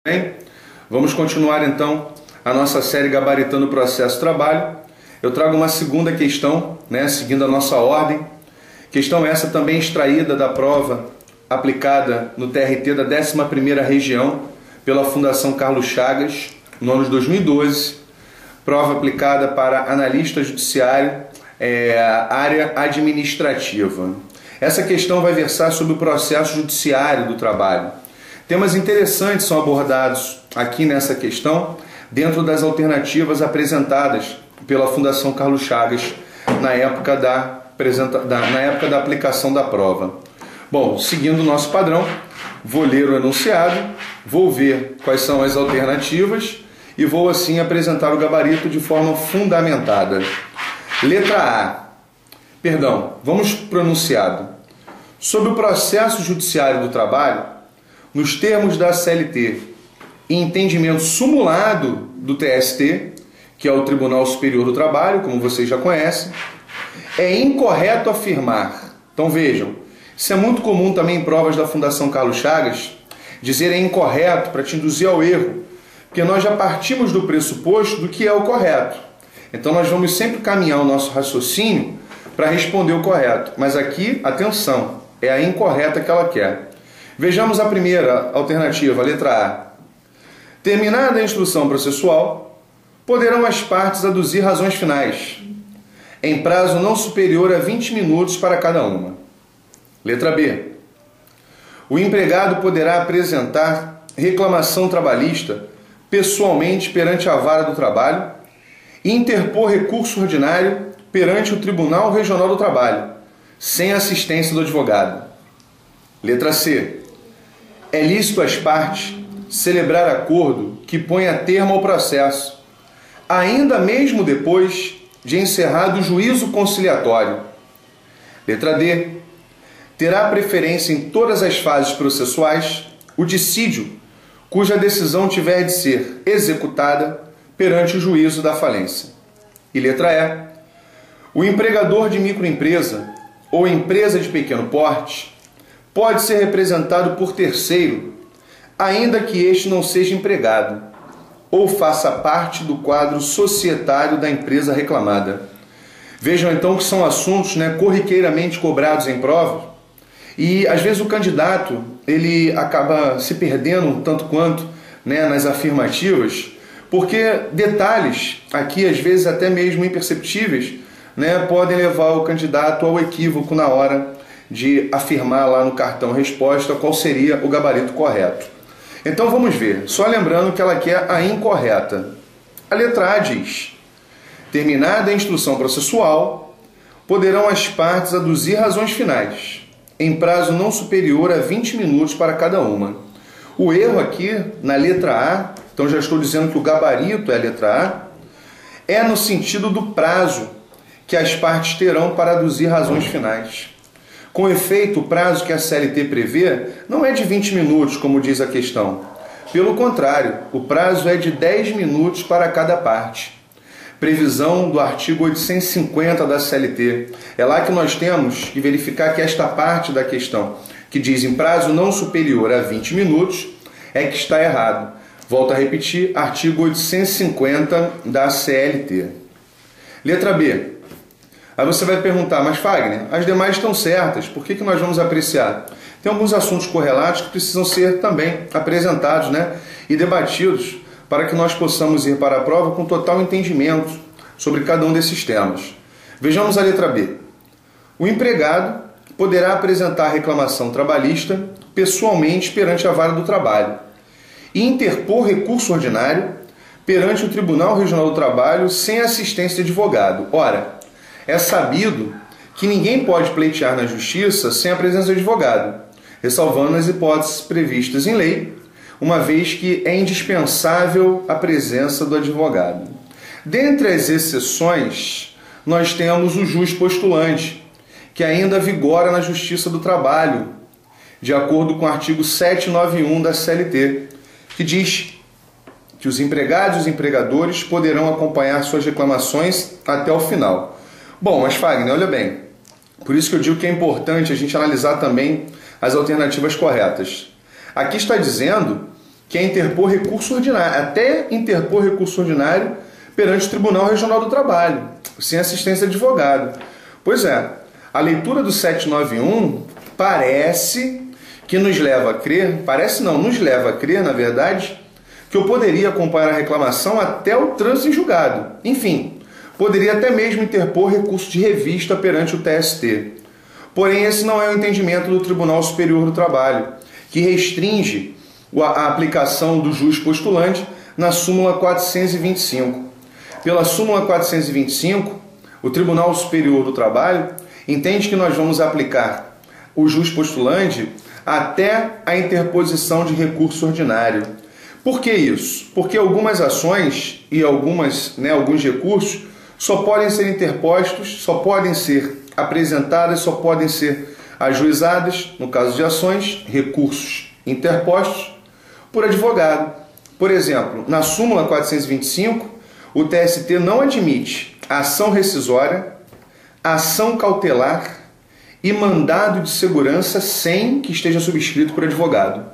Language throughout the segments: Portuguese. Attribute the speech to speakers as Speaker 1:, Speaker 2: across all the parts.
Speaker 1: Bem, vamos continuar então a nossa série Gabaritando o Processo de Trabalho. Eu trago uma segunda questão, seguindo a nossa ordem. Questão essa também extraída da prova aplicada no TRT da 11ª Região pela Fundação Carlos Chagas, no ano de 2012. Prova aplicada para analista judiciário, área administrativa. Essa questão vai versar sobre o processo judiciário do trabalho. Temas interessantes são abordados aqui nessa questão, dentro das alternativas apresentadas pela Fundação Carlos Chagas na época da aplicação da prova. Bom, seguindo o nosso padrão, vou ler o enunciado, vou ver quais são as alternativas e vou assim apresentar o gabarito de forma fundamentada. Vamos para o enunciado. Sobre o processo judiciário do trabalho, nos termos da CLT e entendimento sumulado do TST, que é o Tribunal Superior do Trabalho, como vocês já conhecem, é incorreto afirmar. Então vejam, isso é muito comum também em provas da Fundação Carlos Chagas, dizer é incorreto para te induzir ao erro, porque nós já partimos do pressuposto do que é o correto. Então nós vamos sempre caminhar o nosso raciocínio para responder o correto. Mas aqui, atenção, é a incorreta que ela quer. Vejamos a primeira alternativa, a letra A. Terminada a instrução processual, poderão as partes aduzir razões finais, em prazo não superior a 20 minutos para cada uma. Letra B. O empregado poderá apresentar reclamação trabalhista pessoalmente perante a vara do trabalho e interpor recurso ordinário perante o Tribunal Regional do Trabalho, sem assistência do advogado. Letra C. É lícito às partes celebrar acordo que ponha termo ao processo, ainda mesmo depois de encerrado o juízo conciliatório. Letra D. Terá preferência em todas as fases processuais o dissídio cuja decisão tiver de ser executada perante o juízo da falência. E letra E. O empregador de microempresa ou empresa de pequeno porte pode ser representado por terceiro, ainda que este não seja empregado, ou faça parte do quadro societário da empresa reclamada. Vejam então que são assuntos corriqueiramente cobrados em prova, e às vezes o candidato ele acaba se perdendo um tanto quanto nas afirmativas, porque detalhes aqui, às vezes até mesmo imperceptíveis, podem levar o candidato ao equívoco na hora de afirmar lá no cartão resposta qual seria o gabarito correto. Então vamos ver, só lembrando que ela quer a incorreta. A letra A diz: terminada a instrução processual, poderão as partes aduzir razões finais, em prazo não superior a 20 minutos para cada uma. O erro aqui na letra A, então já estou dizendo que o gabarito é a letra A, é no sentido do prazo que as partes terão para aduzir razões finais. Com efeito, o prazo que a CLT prevê não é de 20 minutos, como diz a questão. Pelo contrário, o prazo é de 10 minutos para cada parte. Previsão do artigo 850 da CLT. É lá que nós temos que verificar que esta parte da questão, que diz em prazo não superior a 20 minutos, é que está errado. Volto a repetir, artigo 850 da CLT. Letra B. Aí você vai perguntar, mas Fagner, as demais estão certas, por que nós vamos apreciar? Tem alguns assuntos correlatos que precisam ser também apresentados e debatidos para que nós possamos ir para a prova com total entendimento sobre cada um desses temas. Vejamos a letra B. O empregado poderá apresentar reclamação trabalhista pessoalmente perante a vara do trabalho e interpor recurso ordinário perante o Tribunal Regional do Trabalho sem assistência de advogado. Ora, é sabido que ninguém pode pleitear na justiça sem a presença de advogado, ressalvando as hipóteses previstas em lei, uma vez que é indispensável a presença do advogado. Dentre as exceções, nós temos o jus postulante, que ainda vigora na Justiça do Trabalho, de acordo com o artigo 791 da CLT, que diz que os empregados e os empregadores poderão acompanhar suas reclamações até o final. Bom, mas Fagner, olha bem, por isso que eu digo que é importante a gente analisar também as alternativas corretas. Aqui está dizendo que é interpor recurso ordinário, até interpor recurso ordinário perante o Tribunal Regional do Trabalho, sem assistência de advogado. Pois é, a leitura do 791 parece que nos leva a crer, parece não, nos leva a crer, na verdade, que eu poderia acompanhar a reclamação até o trânsito em julgado. Enfim, poderia até mesmo interpor recurso de revista perante o TST. Porém, esse não é o entendimento do Tribunal Superior do Trabalho, que restringe a aplicação do jus postulante na súmula 425. Pela súmula 425, o Tribunal Superior do Trabalho entende que nós vamos aplicar o jus postulante até a interposição de recurso ordinário. Por que isso? Porque algumas ações e alguns recursos só podem ser interpostos, só podem ser apresentadas, só podem ser ajuizadas, no caso de ações, recursos interpostos, por advogado. Por exemplo, na súmula 425, o TST não admite ação rescisória, ação cautelar e mandado de segurança sem que esteja subscrito por advogado.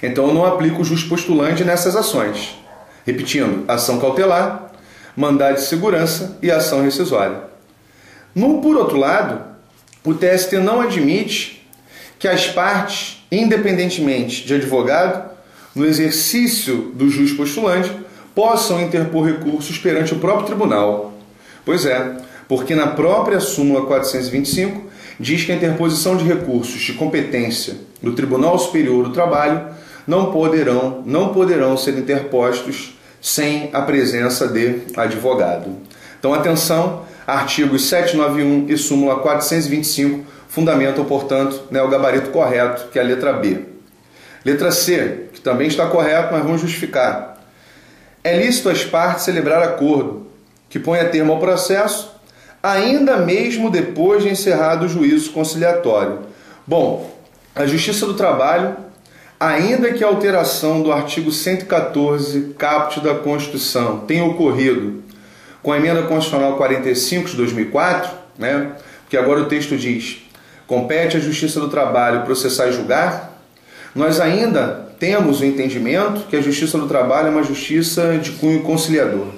Speaker 1: Então eu não aplico o jus postulante nessas ações. Repetindo, ação cautelar, mandado de segurança e ação rescisória. Por outro lado, o TST não admite que as partes, independentemente de advogado, no exercício do jus postulante, possam interpor recursos perante o próprio tribunal. Pois é, porque na própria súmula 425 diz que a interposição de recursos de competência do Tribunal Superior do Trabalho não poderão ser interpostos sem a presença de advogado. Então, atenção, artigos 791 e súmula 425 fundamentam, portanto, o gabarito correto, que é a letra B. Letra C, que também está correto, mas vamos justificar. É lícito às partes celebrar acordo que ponha termo ao processo, ainda mesmo depois de encerrado o juízo conciliatório. Bom, a Justiça do Trabalho, ainda que a alteração do artigo 114, caput da Constituição, tenha ocorrido com a emenda constitucional 45 de 2004, porque agora o texto diz: compete à Justiça do Trabalho processar e julgar, nós ainda temos o entendimento que a Justiça do Trabalho é uma justiça de cunho conciliador.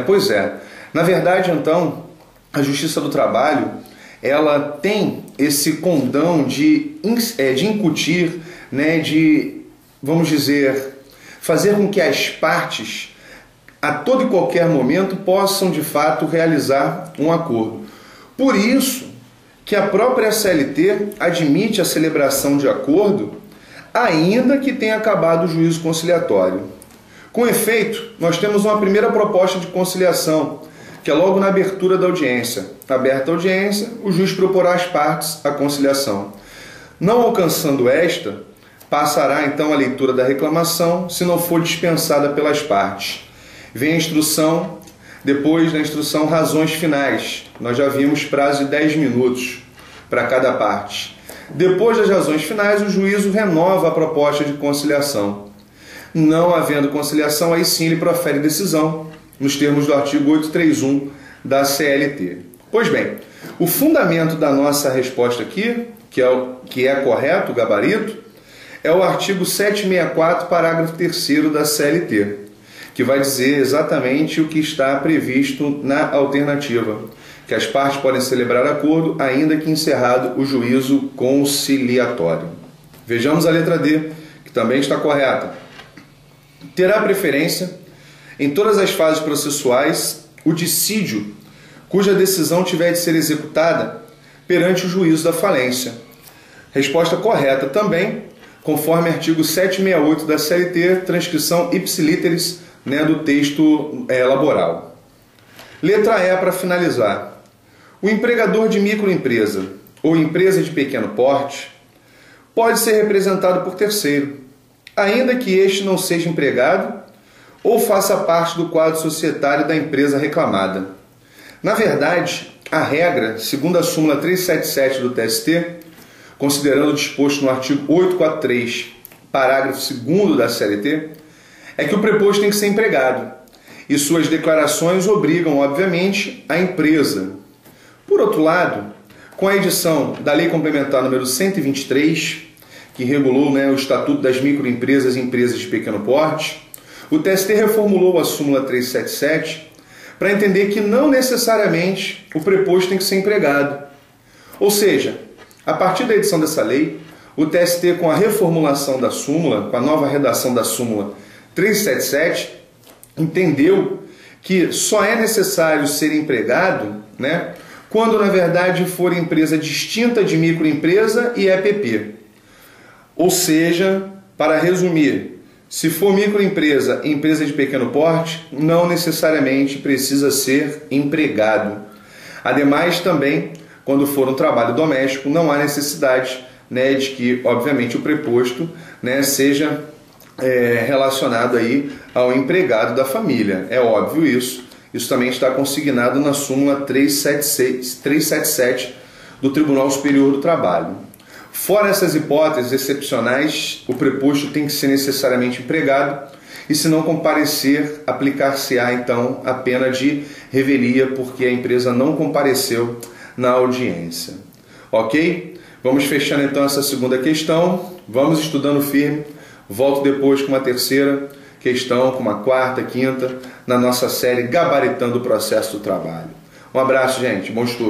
Speaker 1: Pois é, na verdade, então, a Justiça do Trabalho, ela tem esse condão de incutir, de, vamos dizer, fazer com que as partes, a todo e qualquer momento, possam, de fato, realizar um acordo. Por isso que a própria CLT admite a celebração de acordo, ainda que tenha acabado o juízo conciliatório. Com efeito, nós temos uma primeira proposta de conciliação, que é logo na abertura da audiência. Aberta a audiência, o juiz proporá às partes a conciliação. Não alcançando esta, passará então a leitura da reclamação, se não for dispensada pelas partes. Vem a instrução, depois da instrução, razões finais. Nós já vimos prazo de 10 minutos para cada parte. Depois das razões finais, o juízo renova a proposta de conciliação. Não havendo conciliação, aí sim ele profere decisão, nos termos do artigo 831 da CLT. Pois bem, o fundamento da nossa resposta aqui, que é correto, o gabarito, é o artigo 764, parágrafo 3º da CLT, que vai dizer exatamente o que está previsto na alternativa, que as partes podem celebrar acordo, ainda que encerrado o juízo conciliatório. Vejamos a letra D, que também está correta. Terá preferência, em todas as fases processuais, o dissídio cuja decisão tiver de ser executada perante o juízo da falência. Resposta correta também, conforme artigo 768 da CLT, transcrição ipsiliteris do texto laboral. Letra E, para finalizar. O empregador de microempresa ou empresa de pequeno porte pode ser representado por terceiro, ainda que este não seja empregado ou faça parte do quadro societário da empresa reclamada. Na verdade, a regra, segundo a súmula 377 do TST, considerando o disposto no artigo 843, parágrafo 2º da CLT, é que o preposto tem que ser empregado, e suas declarações obrigam, obviamente, a empresa. Por outro lado, com a edição da Lei Complementar número 123, que regulou, né, o Estatuto das Microempresas e Empresas de Pequeno Porte, o TST reformulou a súmula 377 para entender que não necessariamente o preposto tem que ser empregado. Ou seja, a partir da edição dessa lei, o TST, com a reformulação da súmula, com a nova redação da súmula 377, entendeu que só é necessário ser empregado, né, quando na verdade for empresa distinta de microempresa e EPP. Ou seja, para resumir, se for microempresa e empresa de pequeno porte, não necessariamente precisa ser empregado. Ademais, também, quando for um trabalho doméstico, não há necessidade, né, de que, obviamente, o preposto, né, seja relacionado aí ao empregado da família. É óbvio isso. Isso também está consignado na súmula 377 do Tribunal Superior do Trabalho. Fora essas hipóteses excepcionais, o preposto tem que ser necessariamente empregado e, se não comparecer, aplicar-se-á então a pena de revelia, porque a empresa não compareceu na audiência. Ok? Vamos fechando então essa segunda questão, vamos estudando firme, volto depois com uma terceira questão, com uma quarta, quinta, na nossa série Gabaritando o Processo do Trabalho. Um abraço, gente, bom estudo!